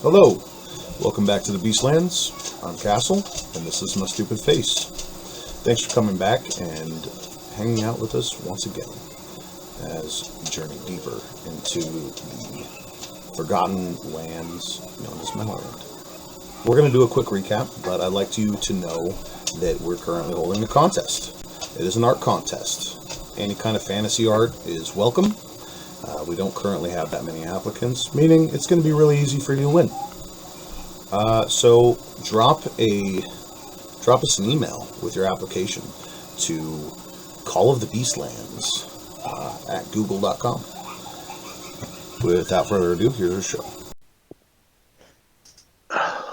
Hello, welcome back to the Beastlands. I'm Castle, and this is my stupid face. Thanks for coming back and hanging out with us once again as we journey deeper into the forgotten lands known as Melloland. We're going to do a quick recap, but I'd like you to know that we're currently holding a contest. It is an art contest. Any kind of fantasy art is welcome. We don't currently have that many applicants, meaning it's going to be really easy for you to win. So drop us an email with your application to Call of the Beastlands at google.com. Without further ado, here's our show.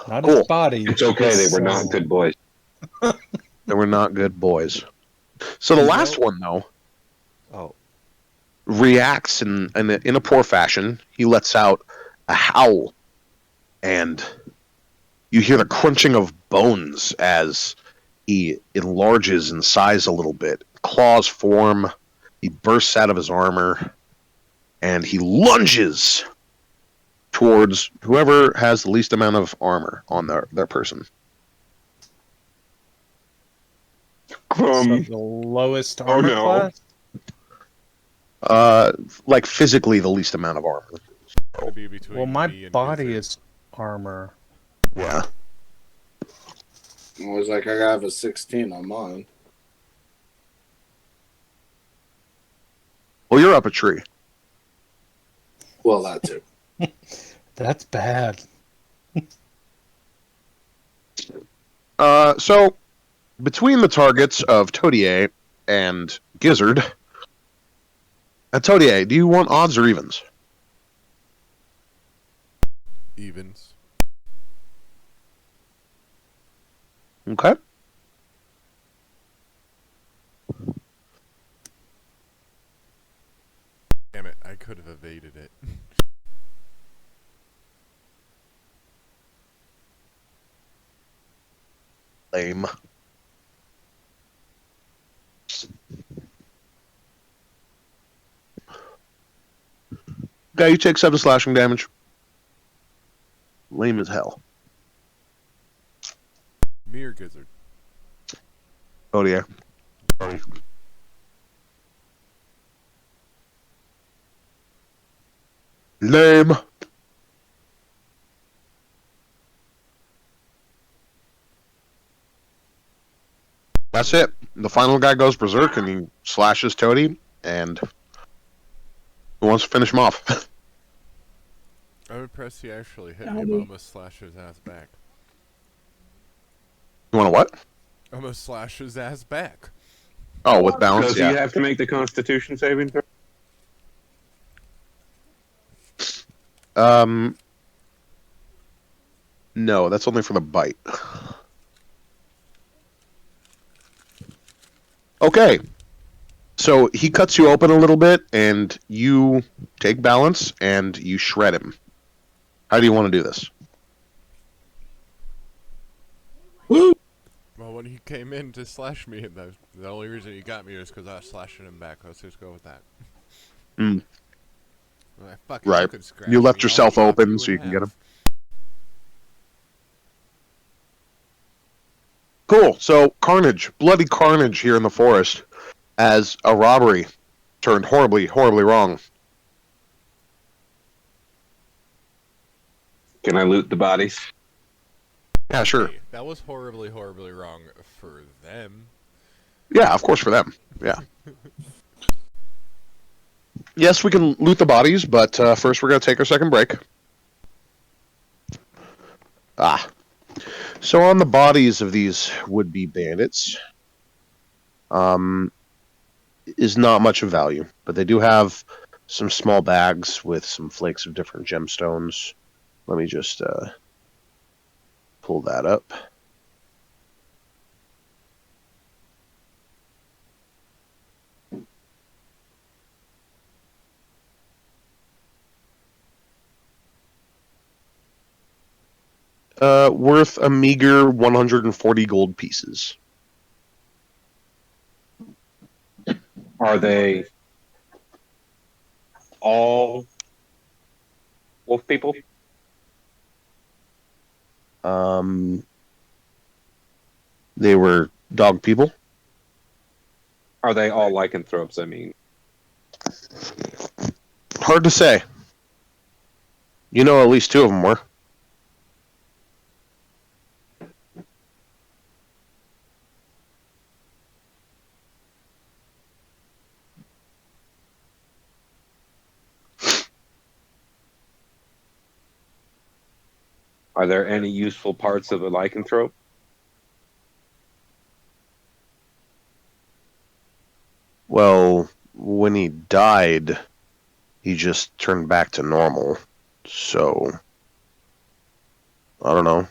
Not Cool. his body. It's okay. They his were not soul. good boys. They were not good boys. So the last one, though, reacts in a poor fashion. He lets out a howl, and you hear the crunching of bones as he enlarges in size a little bit. Claws form. He bursts out of his armor, and he lunges towards whoever has the least amount of armor on their person. So the lowest oh armor no. class? Like physically the least amount of armor. Gonna be between Well, my me and body Wizard. is armor. Yeah. I was like, I have a 16 on mine. Well, you're up a tree. Well, that too. That's bad. So between the targets of Todier and Gizzard, Todier, do you want odds or evens? Evens. Okay. Damn it, I could have evaded it. Lame. Okay, you take 7 slashing damage. Lame as hell. Me or Gizzard? Todier. Lame. That's it. The final guy goes berserk and he slashes Toady, and who wants to finish him off? I'm impressed he actually hit me, but almost slashed his ass back. You want to what? Almost slashed his ass back. Oh, with balance, Does yeah. he have to make the Constitution saving throw? No, that's only for the bite. Okay. So he cuts you open a little bit, and you take balance, and you shred him. How do you want to do this? Well, when he came in to slash me, the only reason he got me was because I was slashing him back. Let's just go with that. Mm. Well, fuck, Right. could scratch You left me, I'll yourself chop open so in you can get him. half. Cool. So, carnage. Bloody carnage here in the forest as a robbery turned horribly, horribly wrong. Can I loot the bodies? Yeah, sure. Hey, that was horribly, horribly wrong for them. Yeah, of course for them. Yeah. Yes, we can loot the bodies, but first we're going to take our second break. So on the bodies of these would-be bandits is not much of value, but they do have some small bags with some flakes of different gemstones. Let me just pull that up. Worth a meager 140 gold pieces. Are they all wolf people? They were dog people. Are they all lycanthropes? I mean, Hard to say. You know, at least two of them were. are there any useful parts of a lycanthrope? Well, when he died, he just turned back to normal. So, I don't know.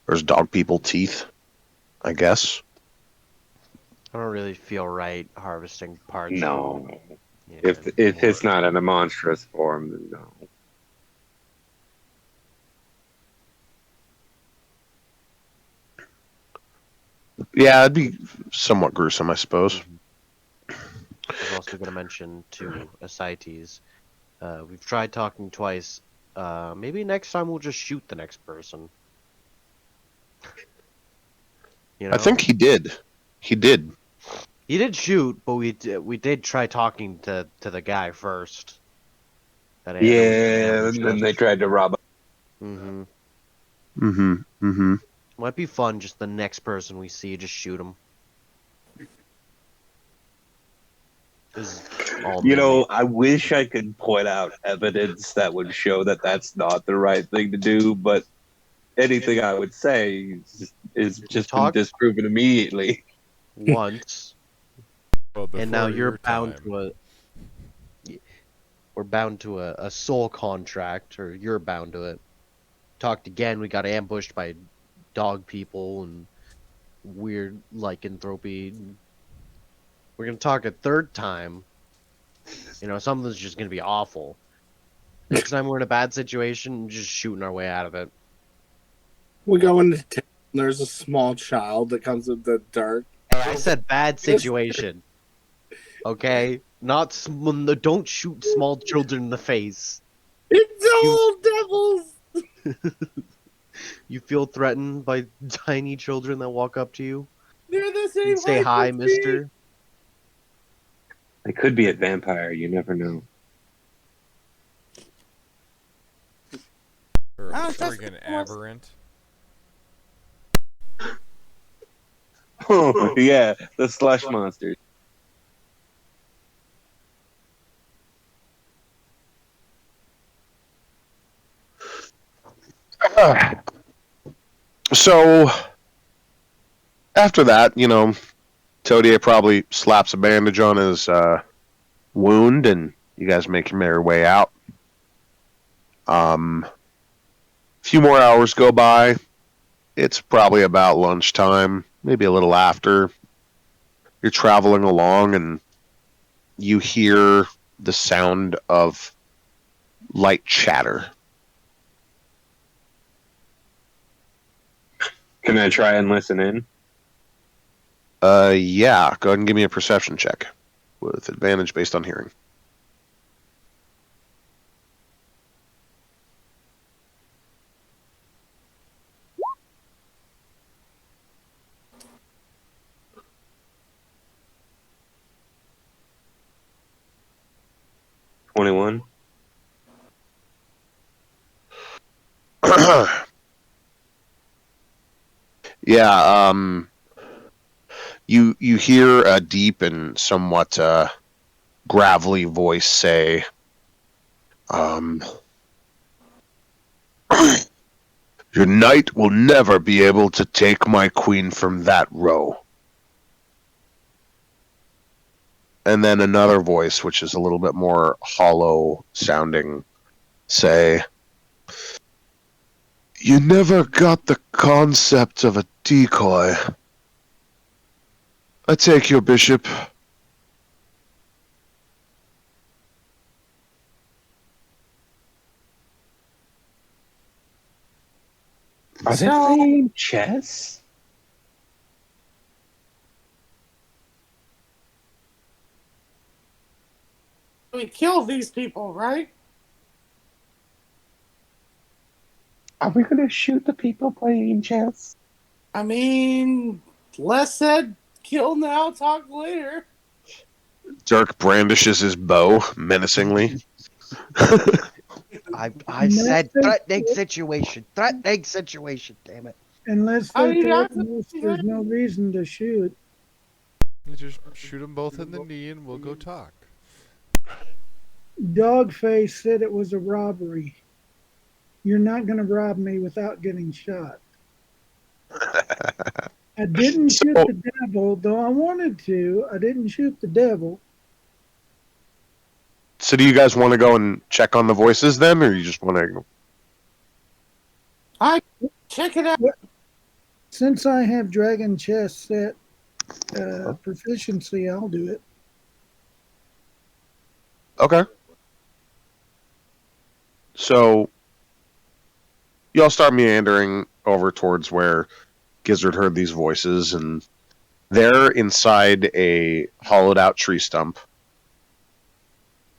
There's dog people teeth, I guess. I don't really feel right harvesting parts. No. Yeah, If it's not in a monstrous form, then no. Yeah, it'd be somewhat gruesome, I suppose. I was also going to mention to Ascites, we've tried talking twice. Maybe next time we'll just shoot the next person. You know? I think he did. He did. He did shoot, but we did try talking to the guy first. Yeah, and then they tried to rob. Mm-hmm. Mm-hmm. Mm-hmm. Might be fun. Just the next person we see, just shoot him. You know, I wish I could point out evidence that would show that that's not the right thing to do, but anything I would say is just been disproven immediately. Once, Well, and now before you're your bound time. to we're bound to a soul contract, or you're bound to it. Talked again, we got ambushed by dog people and weird lycanthropy. We're gonna talk a third time. You know, something's just gonna be awful. Next time we're in a bad situation, just shooting our way out of it. We go into town. There's a small child that comes with the dark. Hey, I said bad situation. Okay, not don't shoot small children in the face. It's old devils. You feel threatened by tiny children that walk up to you? They're the same. Say hi, mister. It could be a vampire. You never know. Or a friggin' aberrant. Oh yeah, the slush monsters. So, after that, you know, Todier probably slaps a bandage on his wound, and you guys make your merry way out. A few more hours go by. It's probably about lunchtime, maybe a little after. You're traveling along, and you hear the sound of light chatter. Can I try and listen in? Yeah, go ahead and give me a perception check with advantage based on hearing. $21. Yeah, you hear a deep and somewhat gravelly voice say, your knight will never be able to take my queen from that row. And then another voice, which is a little bit more hollow sounding, say, you never got the concept of a decoy. I take your bishop. Are they playing chess? We kill these people, right? Are we gonna shoot the people playing chess? I mean, less said, kill now, talk later. Dirk brandishes his bow menacingly. I said threatening situation. Threatening situation, damn it. Unless I they're mean, threatening us, there's no reason to shoot. You just shoot them both in the knee and we'll go talk. Dogface said it was a robbery. You're not going to rob me without getting shot. I didn't shoot the devil, though I wanted to. I didn't shoot the devil. So do you guys want to go and check on the voices then, or you just want to... check it out. Since I have Dragon Chess set proficiency, I'll do it. Okay. So y'all start meandering over towards where Gizzard heard these voices, and they're inside a hollowed out tree stump.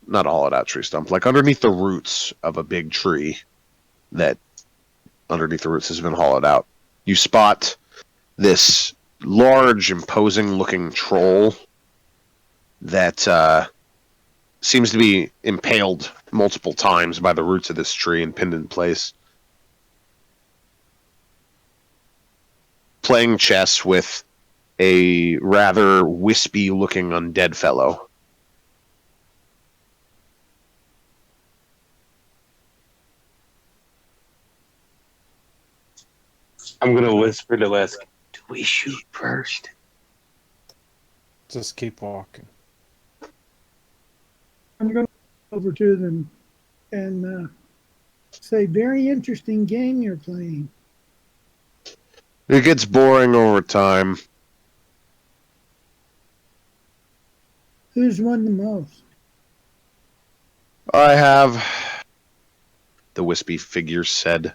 Not a hollowed out tree stump, like underneath the roots of a big tree that underneath the roots has been hollowed out. You spot this large, imposing looking troll that seems to be impaled multiple times by the roots of this tree and pinned in place. Playing chess with a rather wispy looking undead fellow. I'm gonna whisper to Lesk, do we shoot first? Just keep walking. I'm going to go over to them and say, very interesting game you're playing. It gets boring over time. Who's won the most? I have, the wispy figure said.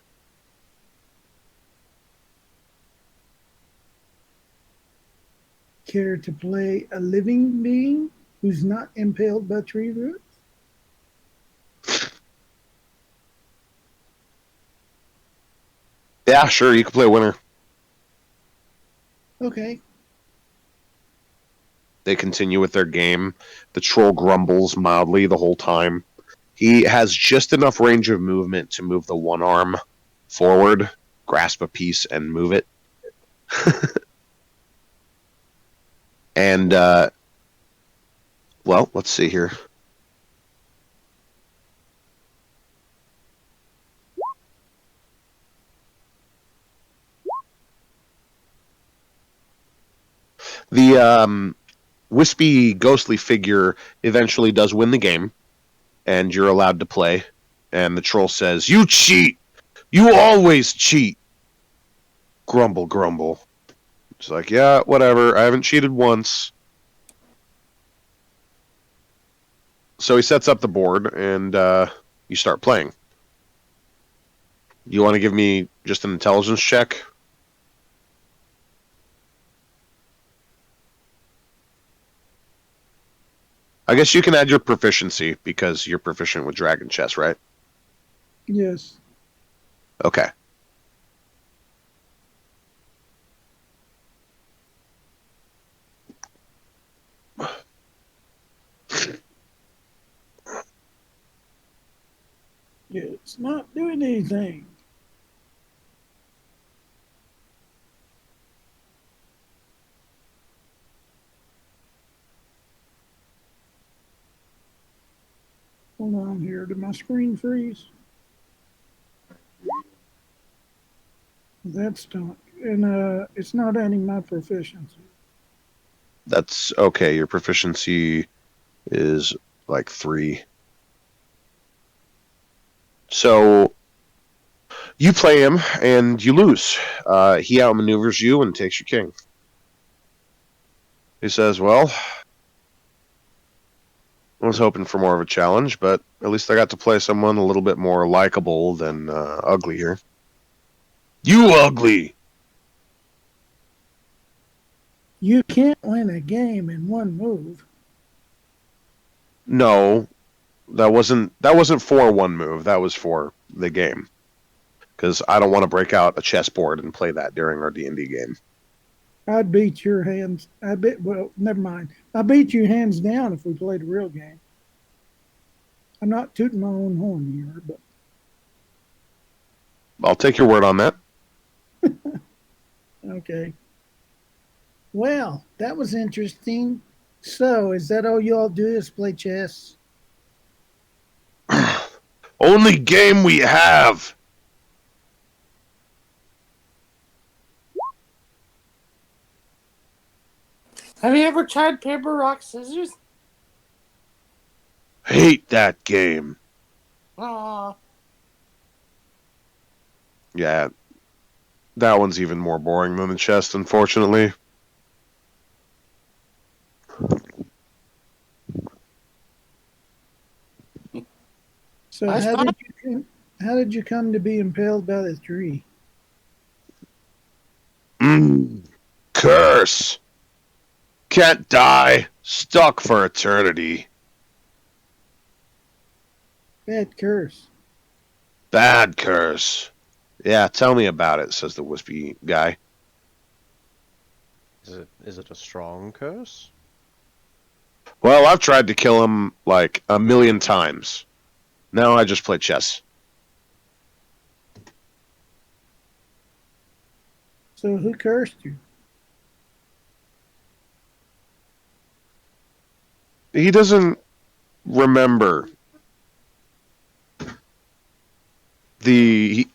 Care to play a living being who's not impaled by tree roots? Yeah, sure, you can play winner. Okay. They continue with their game. The troll grumbles mildly the whole time. He has just enough range of movement to move the one arm forward, grasp a piece, and move it. And, well, let's see here. The wispy, ghostly figure eventually does win the game, and you're allowed to play. And the troll says, "You cheat! You always cheat!" Grumble, grumble. It's like, yeah, whatever. I haven't cheated once. So he sets up the board, and you start playing. You want to give me just an intelligence check? I guess you can add your proficiency because you're proficient with Dragon Chess, right? Yes. Okay. It's not doing anything. Hold on here. Did my screen freeze? That's not. And it's not adding my proficiency. That's okay. Your proficiency is like 3. So you play him and you lose. He outmaneuvers you and takes your king. He says, "Well, I was hoping for more of a challenge, but at least I got to play someone a little bit more likable than ugly here." You ugly! You can't win a game in one move. No, that wasn't for one move. That was for the game. because I don't want to break out a chessboard and play that during our D&D game. I'd beat your hands. Well, never mind. I beat you hands down if we played a real game. I'm not tooting my own horn here, but I'll take your word on that. okay. Well, that was interesting. So, is that all you all do is play chess? Only game we have. Have you ever tried paper, rock, scissors? Hate that game. Aw. Yeah, that one's even more boring than the chess, unfortunately. So, how did you come to be impaled by the tree? Curse. Can't die. Stuck for eternity. Bad curse. Bad curse. Yeah, tell me about it, says the wispy guy. Is it a strong curse? Well, I've tried to kill him like 1,000,000 times. Now I just play chess. So, who cursed you? He doesn't remember. The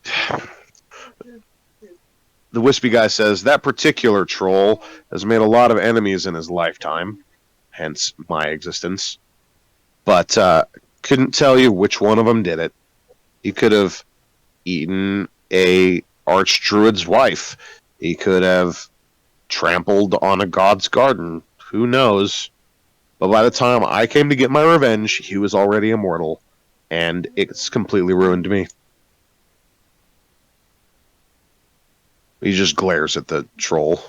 wispy guy says that particular troll has made a lot of enemies in his lifetime, hence my existence. But couldn't tell you which one of them did it. He could have eaten a archdruid's wife. He could have trampled on a god's garden. Who knows? But by the time I came to get my revenge, he was already immortal, and it's completely ruined me. He just glares at the troll.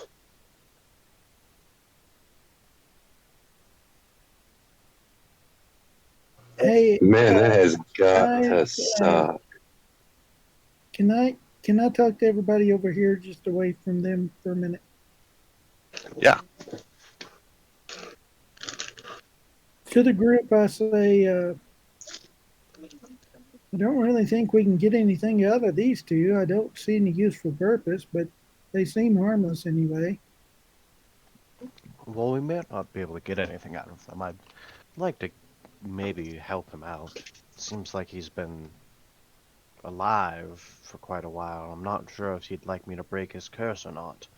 Hey, Man, that has got I- to suck. can I talk to everybody over here just away from them for a minute? Yeah. To the group, I say, I don't really think we can get anything out of these two. I don't see any useful purpose, but they seem harmless anyway. Well, we may not be able to get anything out of them. I'd like to maybe help him out. Seems like he's been alive for quite a while. I'm not sure if he'd like me to break his curse or not.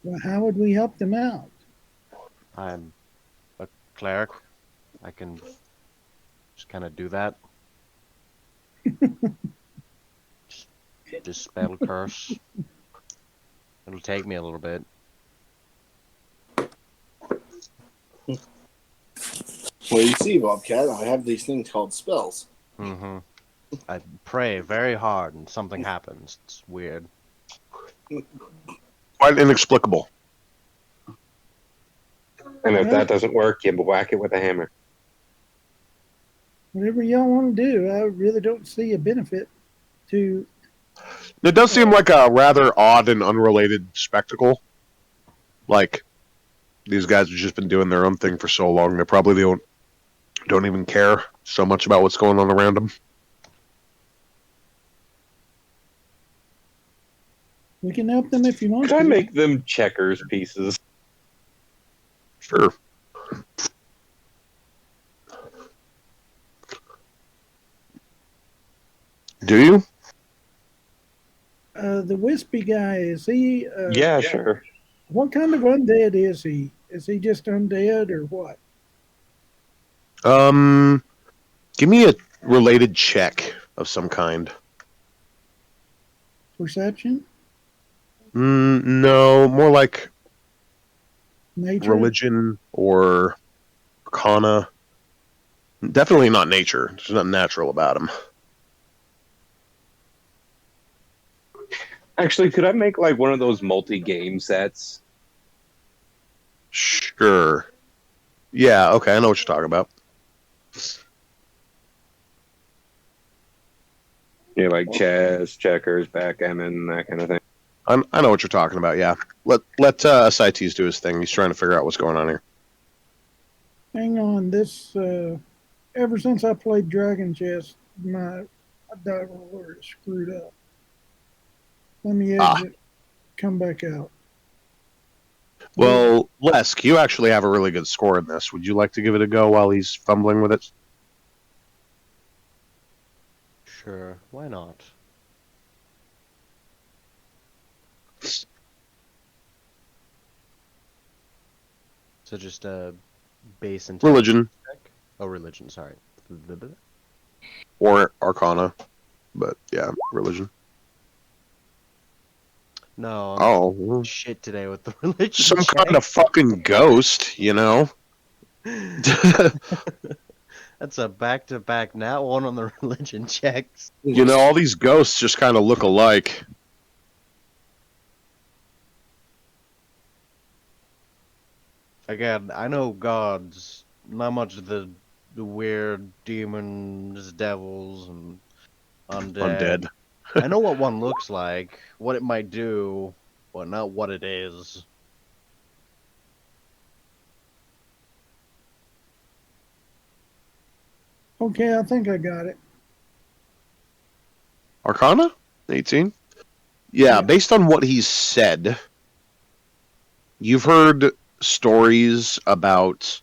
Well, how would we help them out? I'm a cleric. I can just kind of do that. Just spell curse. It'll take me a little bit. Well, you see, Bobcat, I have these things called spells. Mm-hmm. I pray very hard and something happens. It's weird. Quite inexplicable. And if that doesn't work, you whack it with a hammer. Whatever y'all want to do, I really don't see a benefit to. It does seem like a rather odd and unrelated spectacle. Like, these guys have just been doing their own thing for so long, they probably don't even care so much about what's going on around them. We can help them if you want Could I to. make them checkers pieces? Sure. Do you? The wispy guy, is he? Yeah, sure. What kind of undead is he? Is he just undead or what? Give me a related check of some kind. Perception? No, more like Nature? religion or arcana. Definitely not nature. There's nothing natural about him. Actually, could I make like one of those multi-game sets? Sure. Yeah, okay, I know what you're talking about. Yeah, like chess, checkers, backgammon, that kind of thing. I know what you're talking about. Yeah, let Ascites do his thing. He's trying to figure out what's going on here. Hang on, this ever since I played Dragon Chess, my die roller is screwed up. Let me exit, come back out. Well, Lesk, you actually have a really good score in this. Would you like to give it a go while he's fumbling with it? Sure, why not? So just a base and Religion check? Oh, religion. Sorry. or Arcana, but yeah, religion. No, Oh, I'm shit today with the religion. some check. kind of fucking ghost, you know? That's a back-to-back nat one on the religion checks. You know, all these ghosts just kind of look alike. Again, I know gods, not much of the weird demons, devils, and undead. Undead. I know what one looks like, what it might do, but not what it is. Okay, I think I got it. Arcana? 18? Yeah, based on what he's said, you've heard stories about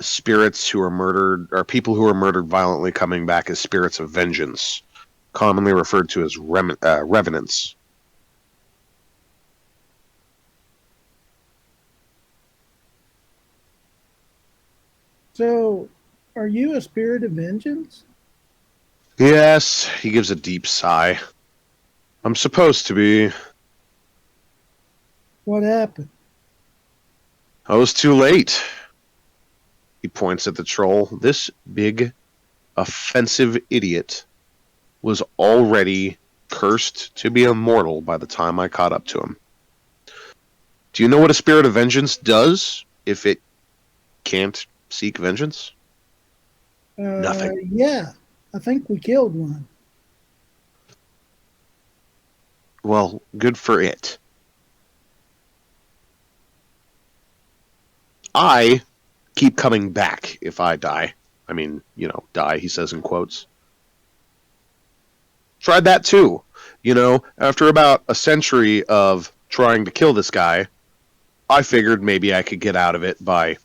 spirits who are murdered, or people who are murdered violently coming back as spirits of vengeance, commonly referred to as revenants. So, are you a spirit of vengeance? Yes, he gives a deep sigh. I'm supposed to be. What happened? I was too late. He points at the troll. This big, offensive idiot was already cursed to be immortal by the time I caught up to him. Do you know what a spirit of vengeance does if it can't seek vengeance? Nothing. Yeah, I think we killed one. Well, good for it. I keep coming back if I die. I mean, you know, die, he says in quotes. Tried that too. You know, after about a century of trying to kill this guy, I figured maybe I could get out of it by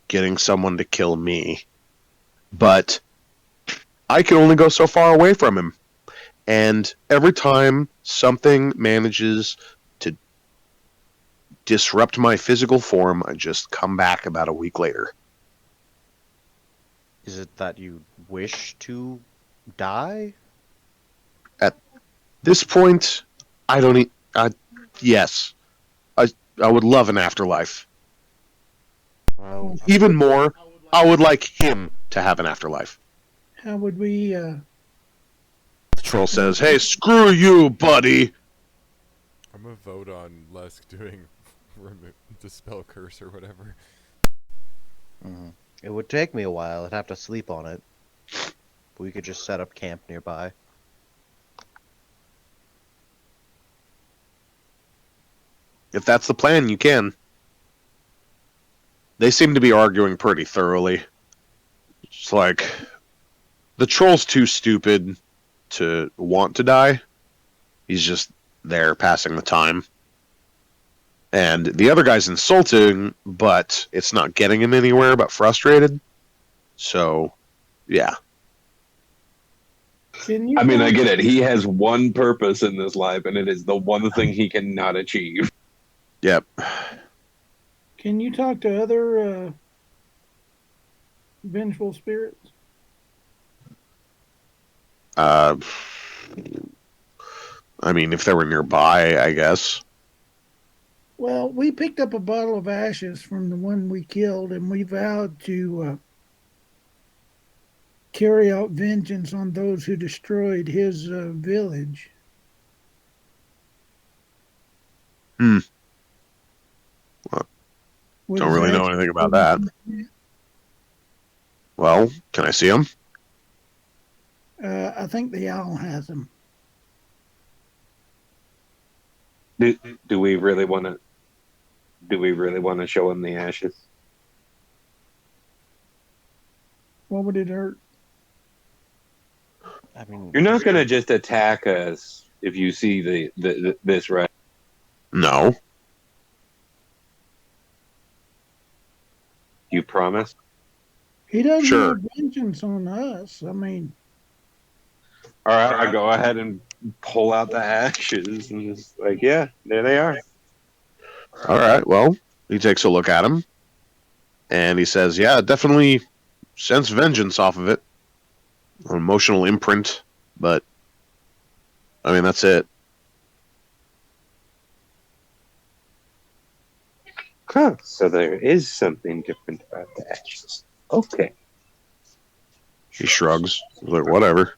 getting someone to kill me. But I can only go so far away from him. And every time something manages to disrupt my physical form, I just come back about a week later. Is it that you wish to die? At this point, I don't need... yes. I would love an afterlife. Well, Even more, I would like him to have an afterlife. How would we, The troll says, hey, screw you, buddy! I'm gonna vote on Lesk doing dispel curse or whatever. it would take me a while. I'd have to sleep on it. We could just set up camp nearby. If that's the plan, you can. They seem to be arguing pretty thoroughly. It's like, the troll's too stupid to want to die. He's just there passing the time. And the other guy's insulting, but it's not getting him anywhere but frustrated. So, yeah. can you I mean, I talk- get it. He has one purpose in this life, and it is the one thing he cannot achieve. Yep. Can you talk to other vengeful spirits? I mean, if they were nearby, I guess. Well, we picked up a bottle of ashes from the one we killed, and we vowed to carry out vengeance on those who destroyed his village. With Don't his really know ashes. anything about that. Well, can I see him? I think the owl has him. Do we really want to? Do we really want to show him the ashes? What would it hurt? I mean, You're not gonna just attack us if you see this, right? No. You promise? He doesn't Sure. have vengeance on us. I mean, All right, I go ahead and pull out the ashes and just like, yeah, there they are. All right. Well, he takes a look at him, and he says, "Yeah, definitely sense vengeance off of it. An emotional imprint, but I mean that's it." Huh, so there is something different about the ashes. Okay. He shrugs. He's like, "Whatever."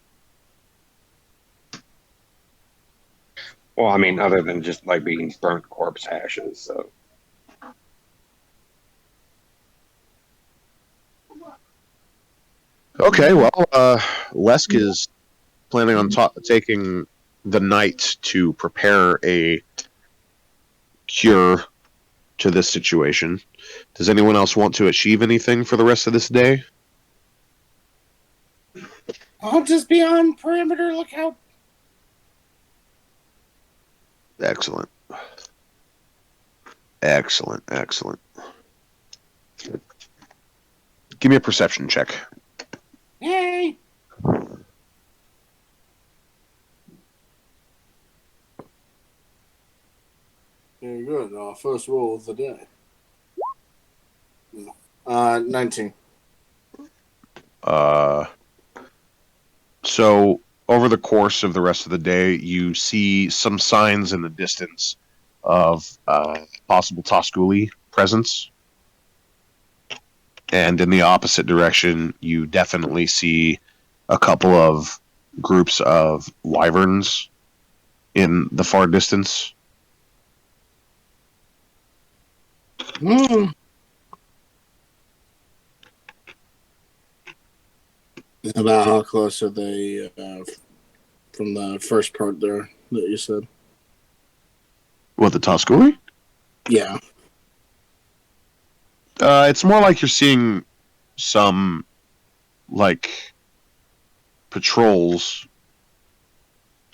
Well, I mean, other than just like being burnt corpse ashes, so. Okay. Well, Lesk is planning on taking the night to prepare a cure to this situation. Does anyone else want to achieve anything for the rest of this day? I'll just be on perimeter lookout. Excellent. Excellent. Excellent. Give me a perception check. Yay! Very good. First roll of the day. 19. So over the course of the rest of the day, you see some signs in the distance of possible Tosculi presence. And in the opposite direction, you definitely see a couple of groups of wyverns in the far distance. About how close are they from the first part there that you said? What, the Tosculi? Yeah. It's more like you're seeing some, like, patrols,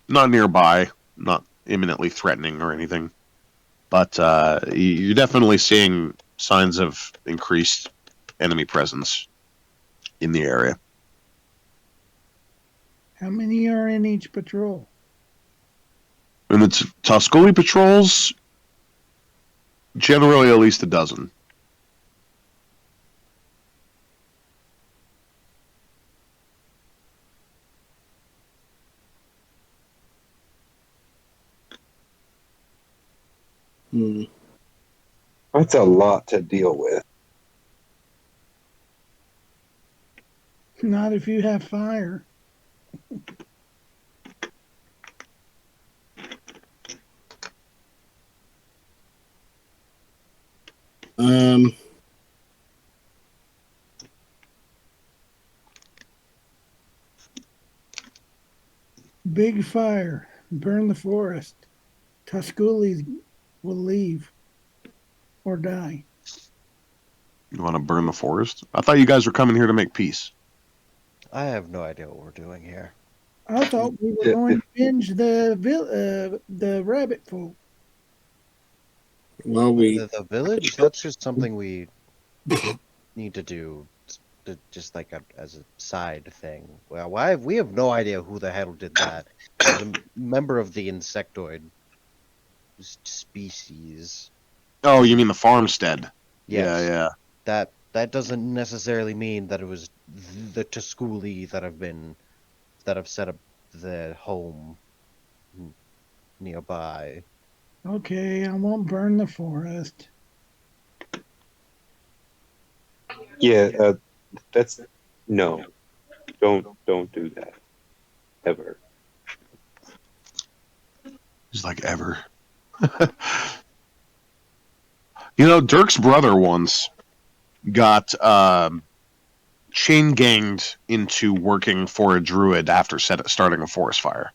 not nearby, not imminently threatening or anything, but you're definitely seeing signs of increased enemy presence in the area. how many are in each patrol? And the Tosculi patrols, generally at least a dozen. That's a lot to deal with. Not if you have fire. Big fire. Burn the forest. Tusculis will leave or die. You want to burn the forest? I thought you guys were coming here to make peace. I have no idea what we're doing here. I thought we were going to binge the rabbit folk. Well, The village? That's just something we need to do, just like as a side thing. Well, we have no idea who the hell did that. As a member of the insectoid species. Oh, you mean the farmstead? Yes, Yeah. that doesn't necessarily mean that it was the Tusculi that have set up the home nearby. Okay, I won't burn the forest. Yeah, that's no. Don't do that. Ever. He's like, ever. You know, Dirk's brother once got chain ganged into working for a druid after starting a forest fire.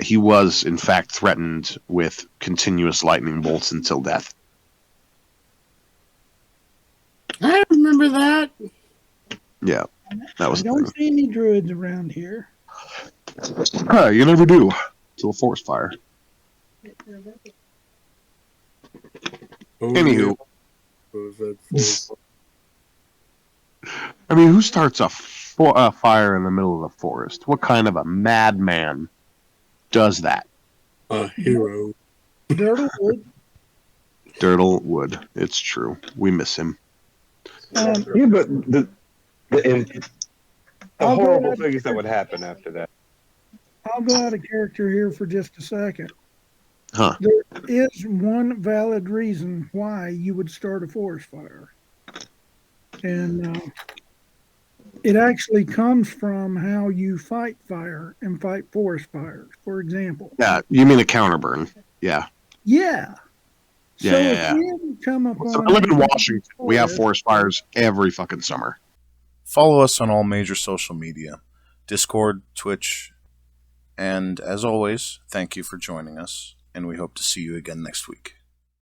He was, in fact, threatened with continuous lightning bolts until death. I remember that. Yeah, that was I the don't thing. see any druids around here. You never do till a forest fire. Oh, Anywho, yeah. I mean, who starts a fire in the middle of the forest? What kind of a madman does that? A hero. Dirtlewood. Dirtlewood. It's true. We miss him. Yeah, but the I'll go horrible ahead- things that would happen after that. I'll go out of character here for just a second. Huh. There is one valid reason why you would start a forest fire. And it actually comes from how you fight fire and fight forest fires, for example. Yeah, you mean a counterburn. Yeah. Yeah. Yeah, So yeah, if yeah. you come upon So I live in Washington. We have forest fires every fucking summer. Follow us on all major social media, Discord, Twitch, and as always, thank you for joining us, and we hope to see you again next week.